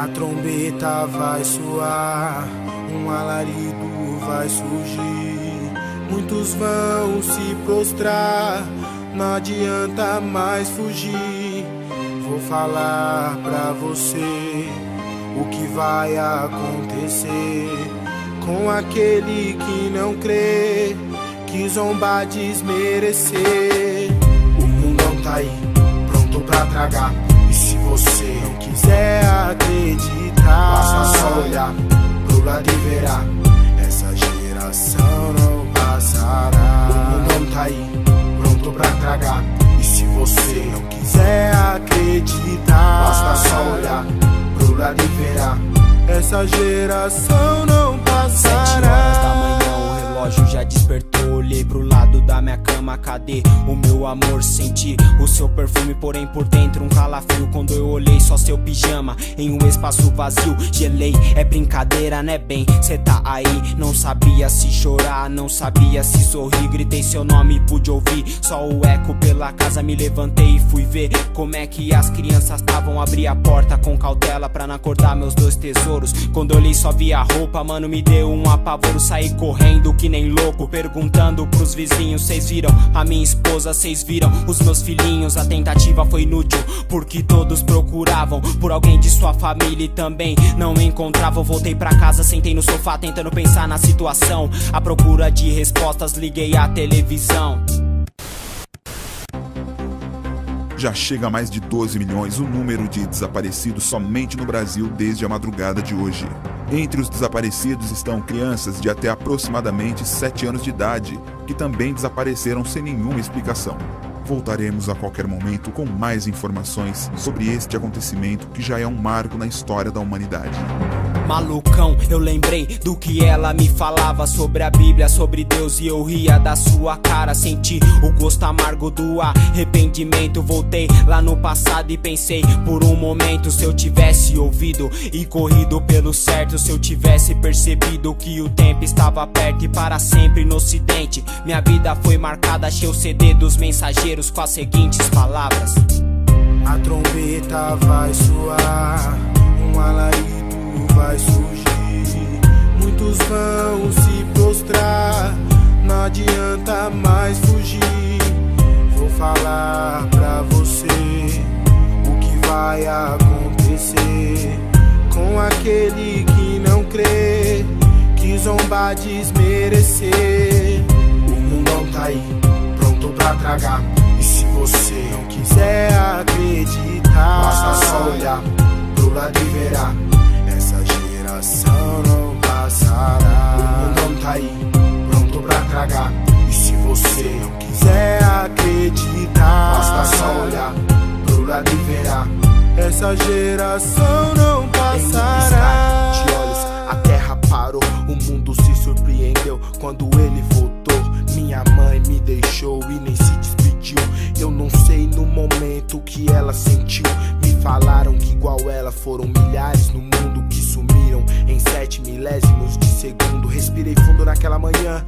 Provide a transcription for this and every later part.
A trombeta vai soar, um alarido vai surgir. Muitos vão se prostrar, não adianta mais fugir. Vou falar pra você o que vai acontecer com aquele que não crê, que zombar desmerecer. O mundão tá aí, pronto pra tragar. E se você não quiser acreditar, basta só olhar pro lado e verá, essa geração não passará. O mundão tá aí, pronto pra tragar. E se você não quiser acreditar, basta só olhar pro lado e verá, essa geração não passará. 7 horas da manhã, o relógio já despertou. Olhei pro lado da minha cama, cadê o meu amor? Senti o seu perfume, porém por dentro um calafrio. Quando eu olhei só seu pijama em um espaço vazio, gelei, é brincadeira né bem? Cê tá aí, não sabia se chorar, não sabia se sorrir. Gritei seu nome, pude ouvir só o eco pela casa. Me levantei e fui ver como é que as crianças estavam. Abri a porta com cautela pra não acordar meus 2 tesouros. Quando olhei só vi a roupa, mano, me deu um apavoro. Saí correndo que nem louco, perguntando pros vizinhos: cês viram a minha esposa, cês viram os meus filhinhos? A tentativa foi inútil, porque todos procuravam por alguém de sua família e também não encontravam. Voltei pra casa, sentei no sofá tentando pensar na situação. À procura de respostas, liguei a televisão. Já chega a mais de 12 milhões o número de desaparecidos somente no Brasil desde a madrugada de hoje. Entre os desaparecidos estão crianças de até aproximadamente 7 anos de idade, que também desapareceram sem nenhuma explicação. Voltaremos a qualquer momento com mais informações sobre este acontecimento que já é um marco na história da humanidade. Malucão, eu lembrei do que ela me falava sobre a Bíblia, sobre Deus, e eu ria da sua cara. Senti o gosto amargo do arrependimento. Voltei lá no passado e pensei por um momento, se eu tivesse ouvido e corrido pelo certo, se eu tivesse percebido que o tempo estava perto e para sempre no ocidente. Minha vida foi marcada, achei o CD dos mensageiros com as seguintes palavras: a trombeta vai soar, um alarido vai surgir. Muitos vão se prostrar, não adianta mais fugir. Vou falar pra você o que vai acontecer com aquele que não crê, que zombar desmerecer. O mundão tá aí, pronto pra tragar. E se você não quiser acreditar, basta só olhar pro lado e verá, essa geração não passará. O mundão tá aí, pronto pra tragar. E se você não quiser acreditar, basta só olhar pro lado e verá, essa geração não passará. Em um piscar de olhos, a terra parou, o mundo se surpreendeu quando ele voltou. Minha mãe me deixou e nem se despediu. Eu não sei no momento o que ela sentiu. Me falaram que igual ela foram milhares no mundo que sumiram em 7 milésimos de segundo. Respirei fundo naquela manhã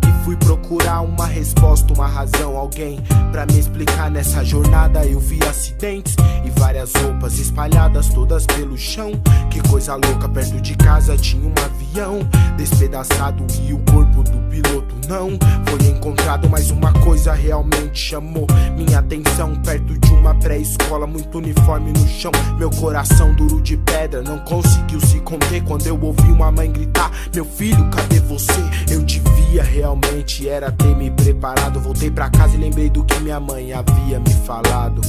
e fui procurar uma resposta, uma razão, alguém pra me explicar. Nessa jornada eu vi acidentes e várias roupas espalhadas todas pelo chão. Que coisa louca, perto de casa tinha um avião despedaçado e o corpo do piloto não foi encontrado. Mas uma coisa realmente chamou minha atenção: perto de uma pré-escola, muito uniforme no chão. Meu coração duro de pedra não conseguiu se conter quando eu ouvi uma mãe gritar: meu filho, cadê você? Eu devia realmente era ter me preparado. Voltei pra casa e lembrei do que minha mãe havia me falado: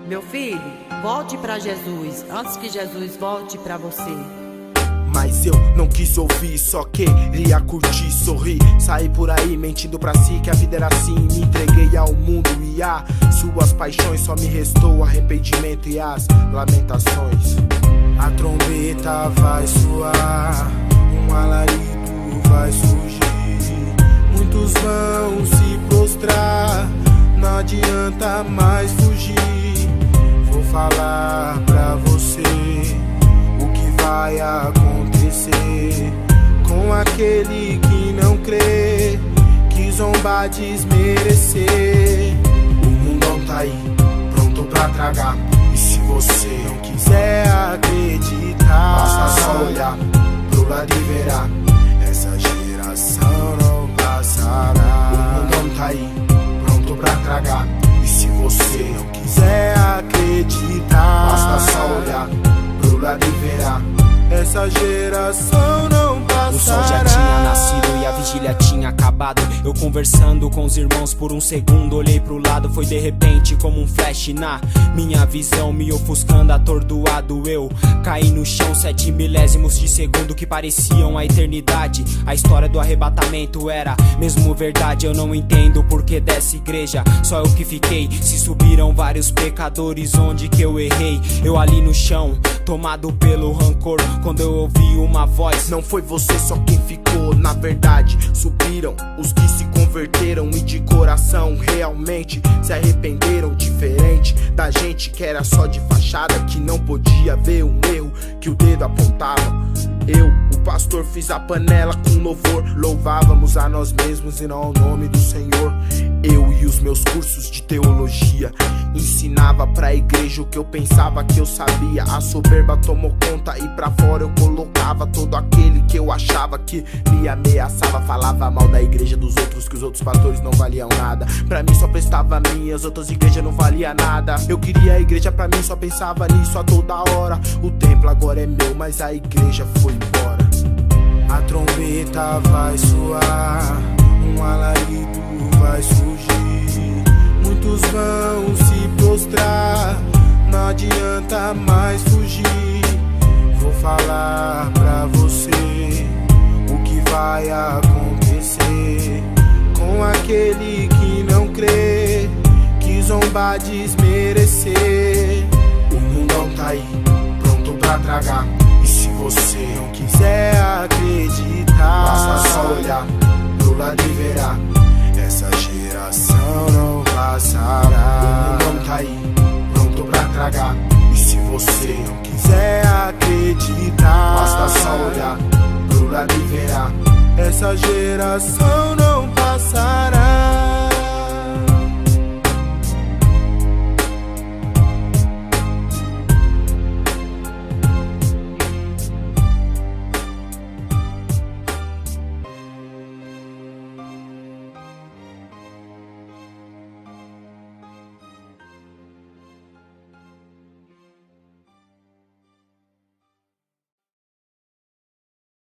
meu filho, volte pra Jesus, antes que Jesus volte pra você. Mas eu não quis ouvir, só queria curtir, sorrir. Saí por aí mentindo pra si que a vida era assim. Me entreguei ao mundo e a suas paixões. Só me restou arrependimento e as lamentações. A trombeta vai soar, um alarido vai surgir. Muitos vão se prostrar, não adianta mais fugir. Vou falar pra você o que vai acontecer com aquele que não crê, que zombar desmerecer. O mundão tá aí, pronto pra tragar. E se você não quiser acreditar, quiser acreditar, basta só olhar pro lado e verá. Essa geração não passará. O sol já tinha nascido e a vigília tinha acabado. Eu conversando com os irmãos por um segundo, olhei pro lado, foi de repente como um flash na minha visão, me ofuscando, atordoado. Eu caí no chão, 7 milésimos de segundo que pareciam a eternidade. A história do arrebatamento era mesmo verdade. Eu não entendo o porquê dessa igreja, só eu que fiquei. Se subiram vários pecadores, onde que eu errei? Eu ali no chão, tomado pelo rancor, quando eu ouvi uma voz: não foi você só quem ficou, na verdade subiram os que se converteram e de coração realmente se arrependeram. Diferente da gente que era só de fachada, que não podia ver um erro que o dedo apontava. Eu, o pastor, fiz a panela com louvor, louvávamos a nós mesmos e não ao nome do Senhor. Eu e os meus cursos de teologia ensinava pra igreja o que eu pensava que eu sabia. A soberba tomou conta e pra fora eu colocava todo aquele que eu achava que me ameaçava. Falava mal da igreja dos outros, que os outros pastores não valiam nada. Pra mim só prestava a minha, as outras igrejas não valia nada. Eu queria a igreja pra mim, só pensava nisso a toda hora. O templo agora é meu, mas a igreja foi embora. A trombeta vai soar, um alarido vai surgir, muitos vão se prostrar, não adianta mais fugir. Vou falar pra você o que vai acontecer com aquele que não crê, que zombar desmerecer. O mundão tá aí, pronto pra tragar. E se você não quiser acreditar, basta só olhar pro lado e verá. Essa geração não passará. O mundão tá aí, pronto pra tragar. E se você não quiser acreditar, basta só olhar pro lado e verá. Essa geração não passará.